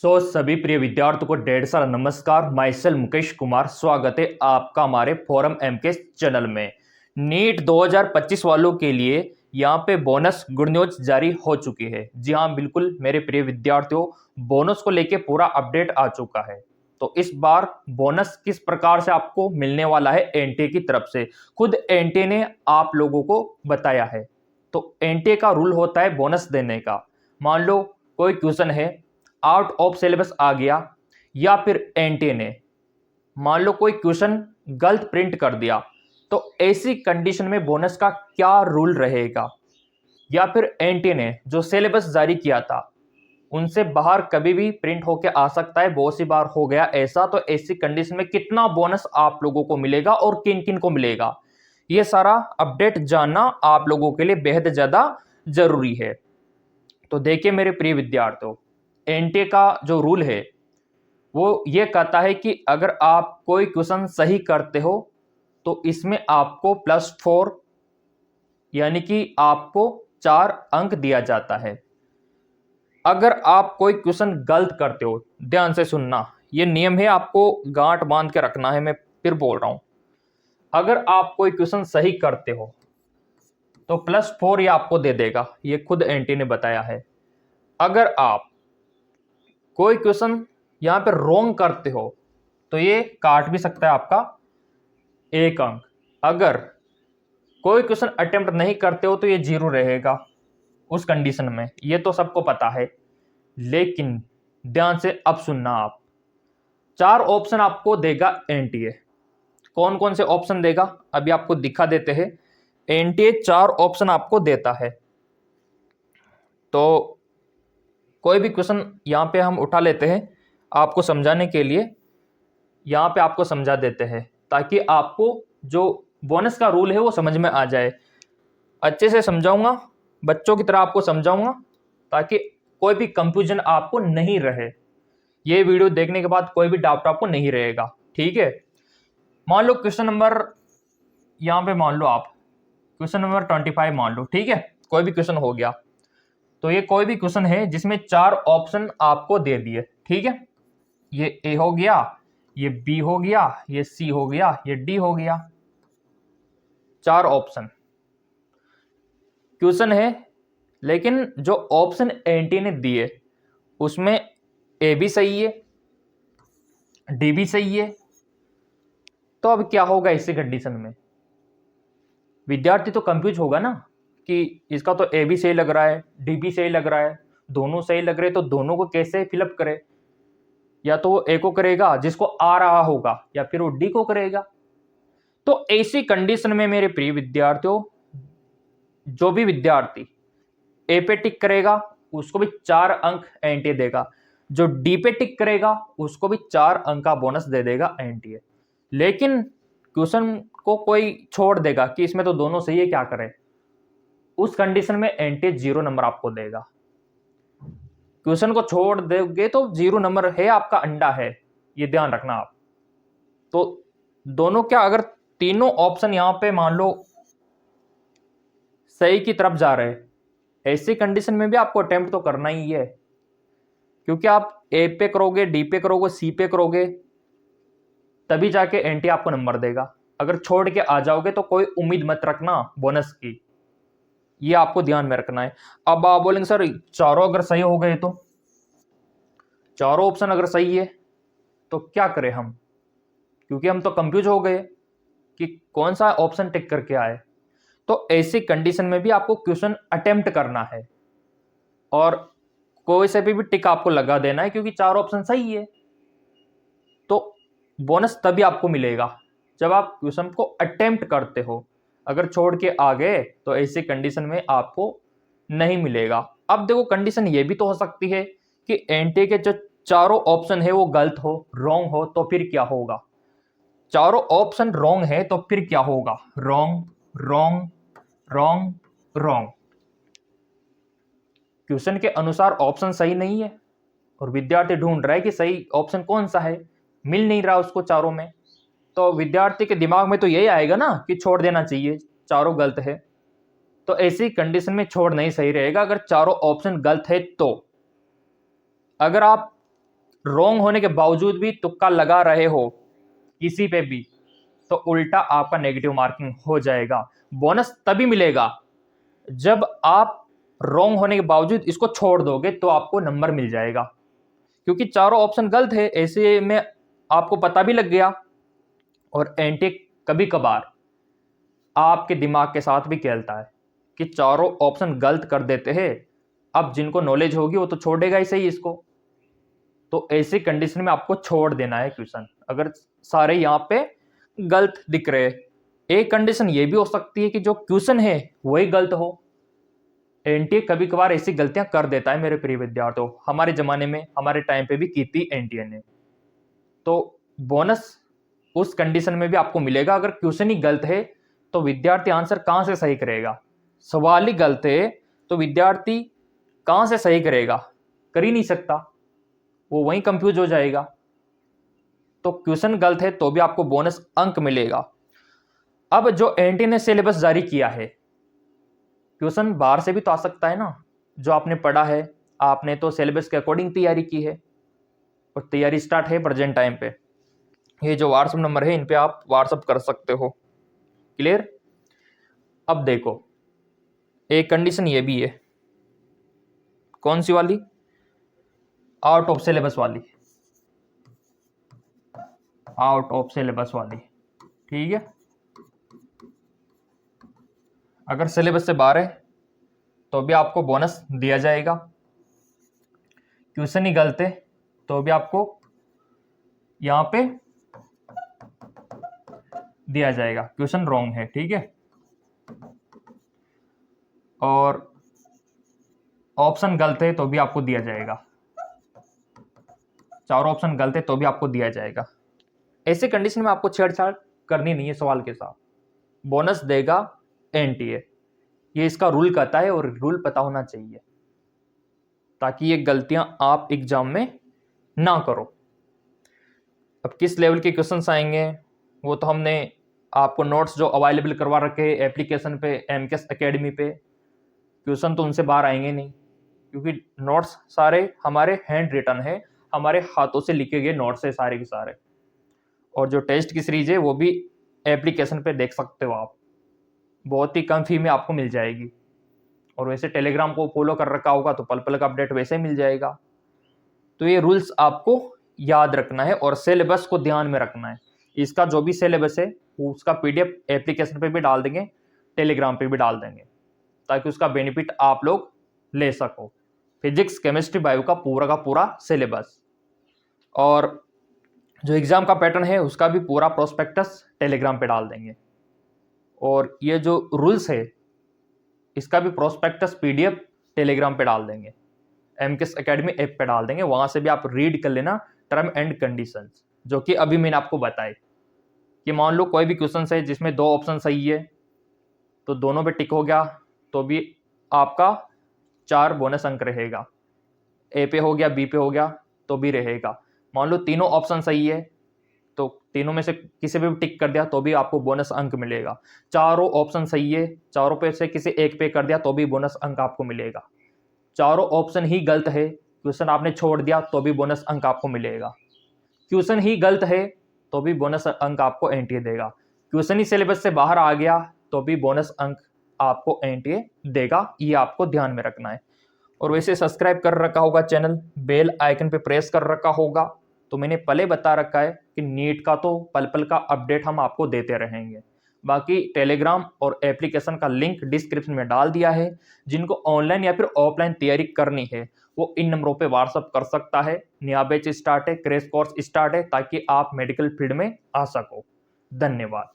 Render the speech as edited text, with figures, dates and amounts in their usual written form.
सभी प्रिय विद्यार्थियों को 1.5 साल नमस्कार। माइसेल मुकेश कुमार, स्वागत है आपका हमारे फोरम एमके चैनल में। नीट 2025 वालों के लिए यहाँ पे बोनस गुड न्यूज जारी हो चुकी है। जी हाँ, बिल्कुल मेरे प्रिय विद्यार्थियों, बोनस को लेके पूरा अपडेट आ चुका है। तो इस बार बोनस किस प्रकार से आपको मिलने वाला है एनटीए की तरफ से, खुद एनटीए ने आप लोगों को बताया है। तो एनटीए का रूल होता है बोनस देने का। मान लो कोई क्वेश्चन है आउट ऑफ सिलेबस आ गया, या फिर एनटीए ने मान लो कोई क्वेश्चन गलत प्रिंट कर दिया, तो ऐसी कंडीशन में बोनस का क्या रूल रहेगा। या फिर एनटीए ने जो सिलेबस जारी किया था उनसे बाहर कभी भी प्रिंट होके आ सकता है, बहुत सी बार हो गया ऐसा। तो ऐसी कंडीशन में कितना बोनस आप लोगों को मिलेगा और किन किन को मिलेगा, ये सारा अपडेट जानना आप लोगों के लिए बेहद ज्यादा जरूरी है। तो देखिए मेरे प्रिय विद्यार्थियों, एनटीए का जो रूल है वो ये कहता है कि अगर आप कोई क्वेश्चन सही करते हो तो इसमें आपको +4 यानी कि आपको 4 अंक दिया जाता है। अगर आप कोई क्वेश्चन गलत करते हो, ध्यान से सुनना, ये नियम है, आपको गांठ बांध के रखना है। मैं फिर बोल रहा हूं, अगर आप कोई क्वेश्चन सही करते हो तो +4 ये आपको दे देगा, ये खुद एनटीए ने बताया है। अगर आप कोई क्वेश्चन यहां पे रॉन्ग करते हो तो ये काट भी सकता है आपका 1 अंक। अगर कोई क्वेश्चन अटेम्प्ट नहीं करते हो तो ये 0 रहेगा उस कंडीशन में, ये तो सबको पता है। लेकिन ध्यान से अब सुनना, आप 4 ऑप्शन आपको देगा एनटीए। कौन कौन से ऑप्शन देगा अभी आपको दिखा देते हैं। एनटीए 4 ऑप्शन आपको देता है। तो कोई भी क्वेश्चन यहां पे हम उठा लेते हैं आपको समझाने के लिए, यहां पे आपको समझा देते हैं ताकि आपको जो बोनस का रूल है वो समझ में आ जाए। अच्छे से समझाऊंगा, बच्चों की तरह आपको समझाऊंगा ताकि कोई भी कंफ्यूजन आपको नहीं रहे। ये वीडियो देखने के बाद कोई भी डाउट आपको नहीं रहेगा, ठीक है। मान लो क्वेश्चन नंबर, यहां पे मान लो आप क्वेश्चन नंबर 25 मान लो, ठीक है। कोई भी क्वेश्चन हो गया, तो ये कोई भी क्वेश्चन है जिसमें 4 ऑप्शन आपको दे दिए, ठीक है। ये ए हो गया, ये बी हो गया, ये सी हो गया, ये डी हो गया। 4 ऑप्शन क्वेश्चन है, लेकिन जो ऑप्शन एनटीए ने दिए उसमें ए भी सही है, डी भी सही है। तो अब क्या होगा इसी कंडीशन में, विद्यार्थी तो कंफ्यूज होगा ना कि इसका तो ए भी सही लग रहा है, डी भी सही लग रहा है, दोनों सही लग रहे, तो दोनों को कैसे फिलअप करे। या तो वो ए को करेगा जिसको आ रहा होगा, या फिर वो डी को करेगा। तो ऐसी कंडीशन में मेरे प्रिय विद्यार्थियों, जो भी विद्यार्थी ए पे टिक करेगा उसको भी 4 अंक एनटीए देगा, जो डी पे टिक करेगा उसको भी 4 अंक का बोनस दे देगा एनटीए। लेकिन क्वेश्चन को कोई छोड़ देगा कि इसमें तो दोनों सही है, क्या करे, उस कंडीशन में एनटीए 0 नंबर आपको देगा। क्वेश्चन को छोड़ दोगे तो 0 नंबर है, आपका अंडा है, ये ध्यान रखना आप। तो दोनों क्या, अगर तीनों ऑप्शन यहां पे मान लो सही की तरफ जा रहे, ऐसी कंडीशन में भी आपको अटेम्प्ट तो करना ही है, क्योंकि आप ए पे करोगे, डी पे करोगे, सी पे करोगे, तभी जाके एनटीए आपको नंबर देगा। अगर छोड़ के आ जाओगे तो कोई उम्मीद मत रखना बोनस की, ये आपको ध्यान में रखना है। अब आप बोलेंगे सर चारों अगर सही हो गए, तो चारों ऑप्शन अगर सही है तो क्या करें हम, क्योंकि हम तो कंफ्यूज हो गए कि कौन सा ऑप्शन टिक करके आए। तो ऐसी कंडीशन में भी आपको क्वेश्चन अटेम्प्ट करना है और कोई से भी टिक आपको लगा देना है, क्योंकि 4 ऑप्शन सही है। तो बोनस तभी आपको मिलेगा जब आप क्वेश्चन को अटेम्प्ट करते हो। अगर छोड़ के आ गए तो ऐसी कंडीशन में आपको नहीं मिलेगा। अब देखो, कंडीशन ये भी तो हो सकती है कि एनटीए के जो चारों ऑप्शन है वो गलत हो, रॉन्ग हो, तो फिर क्या होगा। चारों ऑप्शन रॉन्ग है तो फिर क्या होगा, wrong wrong wrong wrong. Question के अनुसार ऑप्शन सही नहीं है और विद्यार्थी ढूंढ रहा है कि सही ऑप्शन कौन सा है, मिल नहीं रहा उसको चारों में। तो विद्यार्थी के दिमाग में तो यही आएगा ना कि छोड़ देना चाहिए, चारों गलत है। तो ऐसी कंडीशन में छोड़ नहीं सही रहेगा अगर चारों ऑप्शन गलत है। तो अगर आप रॉन्ग होने के बावजूद भी तुक्का लगा रहे हो किसी पे भी, तो उल्टा आपका नेगेटिव मार्किंग हो जाएगा। बोनस तभी मिलेगा जब आप रॉन्ग होने के बावजूद इसको छोड़ दोगे, तो आपको नंबर मिल जाएगा। क्योंकि चारों ऑप्शन गलत है, ऐसे में आपको पता भी लग गया। और एंटी कभी कभार आपके दिमाग के साथ भी खेलता है कि चारों ऑप्शन गलत कर देते हैं। अब जिनको नॉलेज होगी वो तो छोड़ेगा ही सही इसको। तो ऐसी कंडीशन में आपको छोड़ देना है क्वेश्चन, अगर सारे यहाँ पे गलत दिख रहे हैं। एक कंडीशन ये भी हो सकती है कि जो क्वेश्चन है वही गलत हो। एनटीए कभी कभार ऐसी गलतियां कर देता है मेरे प्रिय विद्यार्थियों, हमारे जमाने में, हमारे टाइम पे भी की थी एनटीए ने। तो बोनस उस कंडीशन में भी आपको मिलेगा अगर क्वेश्चन ही गलत है, तो विद्यार्थी आंसर कहां से सही करेगा। सवाल ही गलत है तो विद्यार्थी कहां से सही करेगा, कर ही नहीं सकता, वो वहीं कंफ्यूज हो जाएगा। तो क्वेश्चन गलत है तो भी आपको बोनस अंक मिलेगा। अब जो एनटीए ने सिलेबस जारी किया है, क्वेश्चन बाहर से भी तो आ सकता है ना। जो आपने पढ़ा है, आपने तो सिलेबस के अकॉर्डिंग तैयारी की है और तैयारी स्टार्ट है प्रेजेंट टाइम पे। ये जो व्हाट्सएप नंबर है इन पे आप व्हाट्सएप कर सकते हो। क्लियर। अब देखो, एक कंडीशन ये भी है, कौन सी वाली, आउट ऑफ सिलेबस वाली, आउट ऑफ सिलेबस वाली। ठीक है, अगर सिलेबस से बाहर है तो भी आपको बोनस दिया जाएगा। क्वेश्चन ही गलत है तो भी आपको यहां पे दिया जाएगा, क्वेश्चन रॉन्ग है। ठीक है, और ऑप्शन गलत है तो भी आपको दिया जाएगा, चारों ऑप्शन गलत है तो भी आपको दिया जाएगा। ऐसे कंडीशन में आपको छेड़छाड़ करनी नहीं है सवाल के साथ, बोनस देगा एनटीए। ये इसका रूल कहता है और रूल पता होना चाहिए ताकि ये गलतियां आप एग्जाम में ना करो। अब किस लेवल के क्वेश्चंस आएंगे वो तो हमने आपको नोट्स जो अवेलेबल करवा रखे हैं एप्लीकेशन पे, एमकेएस एकेडमी पे, क्वेश्चन तो उनसे बाहर आएंगे नहीं, क्योंकि नोट्स सारे हमारे हैंड रिटन है, हमारे हाथों से लिखे गए नोट्स है सारे के सारे। और जो टेस्ट की सीरीज है वो भी एप्लीकेशन पे देख सकते हो आप, बहुत ही कम फी में आपको मिल जाएगी। और वैसे टेलीग्राम को फॉलो कर रखा होगा तो पल पल का अपडेट वैसे मिल जाएगा। तो ये रूल्स आपको याद रखना है और सिलेबस को ध्यान में रखना है। इसका जो भी सिलेबस है उसका पीडीएफ एप्लीकेशन पे भी डाल देंगे, टेलीग्राम पे भी डाल देंगे, ताकि उसका बेनिफिट आप लोग ले सको। फिजिक्स, केमिस्ट्री, बायो का पूरा सिलेबस, और जो एग्जाम का पैटर्न है उसका भी पूरा प्रोस्पेक्टस टेलीग्राम पे डाल देंगे। और ये जो रूल्स है इसका भी प्रोस्पेक्टस पीडीएफ टेलीग्राम पे डाल देंगे, एमकेएस एकेडमी ऐप पे डाल देंगे, वहां से भी आप रीड कर लेना टर्म एंड कंडीशंस, जो कि अभी मैंने आपको बताए। कि मान लो कोई भी क्वेश्चन है जिसमें दो ऑप्शन सही है तो दोनों पे टिक हो गया तो भी आपका 4 बोनस अंक रहेगा, ए पे हो गया, बी पे हो गया तो भी रहेगा। मान लो तीनों ऑप्शन सही है तो तीनों में से किसी पे भी टिक कर दिया तो भी आपको बोनस अंक मिलेगा। चारों ऑप्शन सही है, चारों पे से किसी एक पे कर दिया तो भी बोनस अंक आपको मिलेगा। चारों ऑप्शन ही गलत है, क्वेश्चन आपने छोड़ दिया तो भी बोनस अंक आपको मिलेगा। क्वेश्चन ही गलत है तो भी बोनस अंक आपको एनटीए देगा। क्वेश्चन ही सिलेबस से बाहर आ गया तो भी बोनस अंक आपको एनटीए देगा, ये आपको ध्यान में रखना है। और वैसे सब्सक्राइब कर रखा होगा चैनल, बेल आइकन पे प्रेस कर रखा होगा, तो मैंने पहले बता रखा है कि नीट का तो पल पल का अपडेट हम आपको देते रहेंगे। बाकी टेलीग्राम और एप्लीकेशन का लिंक डिस्क्रिप्शन में डाल दिया है। जिनको ऑनलाइन या फिर ऑफलाइन तैयारी करनी है वो इन नंबरों पे व्हाट्सअप कर सकता है। नया बैच स्टार्ट है, क्रैश कोर्स स्टार्ट है, ताकि आप मेडिकल फील्ड में आ सको। धन्यवाद।